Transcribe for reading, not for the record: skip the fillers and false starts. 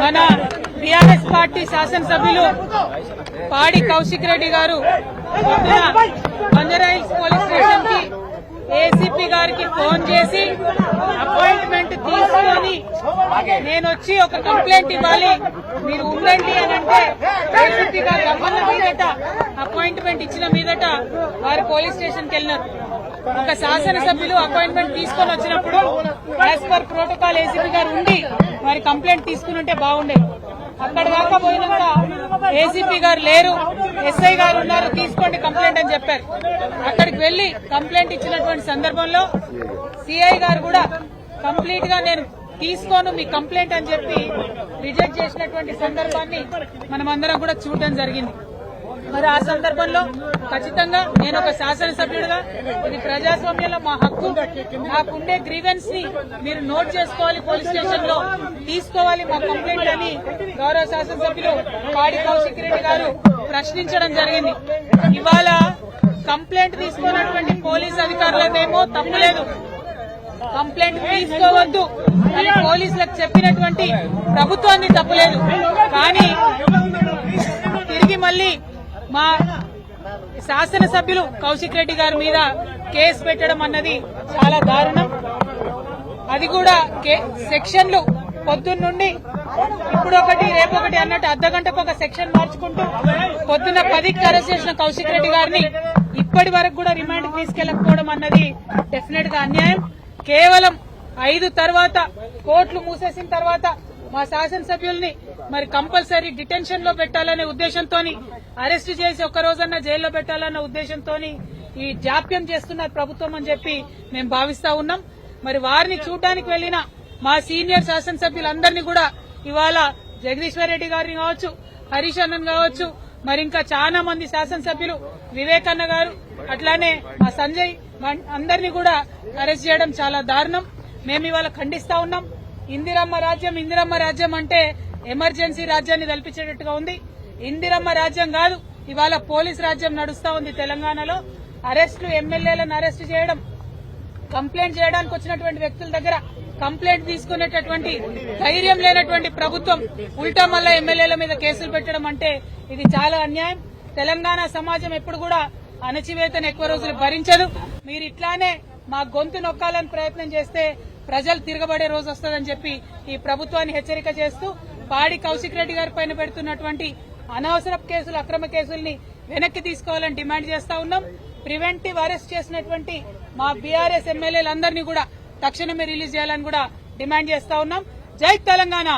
మన BRS party శాసనసభ్యులు పాడి కౌశిక్ రెడ్డి గారు బంజారాహిల్స్ పోలీస్ స్టేషన్ కి ఏసీపీ గారికి ఫోన్ చేసి అపాయింట్మెంట్ తీసుకొని నేను వచ్చి ఒక కంప్లైంట్ ఇవ్వాలి మీరు ఉండండి అని అంటే ఏసీపీ గారు రమ్మన్న మీదట అపాయింట్మెంట్ ఇచ్చిన మీదట వారు పోలీస్ స్టేషన్ కి వెళ్ళినారు. ఒక శాసనసభ్యులు అపాయింట్మెంట్ తీసుకొని వచ్చినప్పుడు యాజ్ పర్ ప్రోటోకాల్ ఏసీపీ గారు ఉండి వారి కంప్లైంట్ తీసుకుని ఉంటే బాగుండేది. అక్కడ దాకా పోయినా కూడా ఏసీపీ గారు లేరు, ఎస్ఐ గారు ఉన్నారు, తీసుకోండి కంప్లైంట్ అని చెప్పారు. అక్కడికి వెళ్లి కంప్లైంట్ ఇచ్చినటువంటి సందర్భంలో సిఐ గారు కూడా కంప్లీట్ గా నేను తీసుకోను మీ కంప్లైంట్ అని చెప్పి రిజెక్ట్ చేసినటువంటి సందర్భాన్ని మనమందరం కూడా చూడడం జరిగింది. మరి ఆ సందర్భంలో ఖచ్చితంగా నేను ఒక శాసనసభ్యుడిగా ఇది ప్రజాస్వామ్యంలో మా హక్కు, నాకుండే గ్రీవెన్స్ ని మీరు నోట్ చేసుకోవాలి, పోలీస్ స్టేషన్ లో తీసుకోవాలి మా కంప్లైంట్ అని గౌరవ శాసనసభ్యులు పాడి కౌశిక్ రెడ్డి గారు ప్రశ్నించడం జరిగింది. ఇవాళ కంప్లైంట్ తీసుకున్నటువంటి పోలీస్ అధికారులదేమో తప్పులేదు, కంప్లైంట్ తీసుకోవద్దు అని పోలీసులకు చెప్పినటువంటి ప్రభుత్వాన్ని తప్పులేదు. కానీ తిరిగి మళ్లీ మా శాసనసభ్యులు కౌశిక్ రెడ్డి గారి మీద కేసు పెట్టడం అన్నది చాలా దారుణం. అది కూడా సెక్షన్లు పొద్దున్నుండి ఇప్పుడొకటి రేపొకటి అన్నట్టు అర్ధగంటకు ఒక సెక్షన్ మార్చుకుంటూ పొద్దున్న 10కి అరెస్ట్ చేసిన కౌశిక్ రెడ్డి గారిని ఇప్పటి వరకు కూడా రిమాండ్ తీసుకెళ్లకపోవడం అన్నది డెఫినెట్ గా అన్యాయం. కేవలం 5 తర్వాత కోర్టులు మూసేసిన తర్వాత మా శాసనసభ్యుల్ని మరి కంపల్సరీ డిటెన్షన్ లో పెట్టాలనే ఉద్దేశంతో అరెస్టు చేసి ఒక్క రోజన్నా జైల్లో పెట్టాలన్న ఉద్దేశంతో ఈ జాప్యం చేస్తున్నారు ప్రభుత్వం అని చెప్పి మేము భావిస్తా ఉన్నాం. మరి వారిని చూడడానికి వెళ్లిన మా సీనియర్ శాసనసభ్యులందరినీ కూడా ఇవాళ జగదీశ్వర్ రెడ్డి గారిని కావచ్చు, హరీష్ అన్నన్ కావచ్చు, మరి ఇంకా చాలా మంది శాసనసభ్యులు వివేకన్న గారు అట్లానే మా సంజయ్ అందరినీ కూడా అరెస్ట్ చేయడం చాలా దారుణం. మేము ఇవాళ ఖండిస్తా ఉన్నాం. ఇందిరమ్మ రాజ్యం అంటే ఎమర్జెన్సీ రాజ్యాన్ని కల్పించేటట్టుగా ఉంది. ఇందిరమ్మ రాజ్యం కాదు, ఇవాళ పోలీస్ రాజ్యం నడుస్తా ఉంది తెలంగాణలో. అరెస్టులు, ఎమ్మెల్యేలను అరెస్టు చేయడం, కంప్లైంట్ చేయడానికి వచ్చినటువంటి వ్యక్తుల దగ్గర కంప్లైంట్ తీసుకునేటటువంటి ధైర్యం లేనటువంటి ప్రభుత్వం ఉల్టా మళ్ళా ఎమ్మెల్యేల మీద కేసులు పెట్టడం అంటే ఇది చాలా అన్యాయం. తెలంగాణ సమాజం ఎప్పుడు కూడా అణచివేతను ఎక్కువ రోజులు భరించదు. మీరు ఇట్లానే మా గొంతు నొక్కాలని ప్రయత్నం చేస్తే ప్రజలు తిరగబడే రోజు వస్తుందని చెప్పి ఈ ప్రభుత్వాన్ని హెచ్చరిక చేస్తూ పాడి కౌశిక్ రెడ్డి గారి పైన పెడుతున్నటువంటి అనవసరపు కేసులు, అక్రమ కేసుల్ని వెనక్కి తీసుకోవాలని డిమాండ్ చేస్తా ఉన్నాం. ప్రివెంటివ్ అరెస్ట్ చేసినటువంటి మా బీఆర్ఎస్ ఎమ్మెల్యేలందరినీ కూడా తక్షణమే రిలీజ్ చేయాలని కూడా డిమాండ్ చేస్తా ఉన్నాం. జై తెలంగాణ.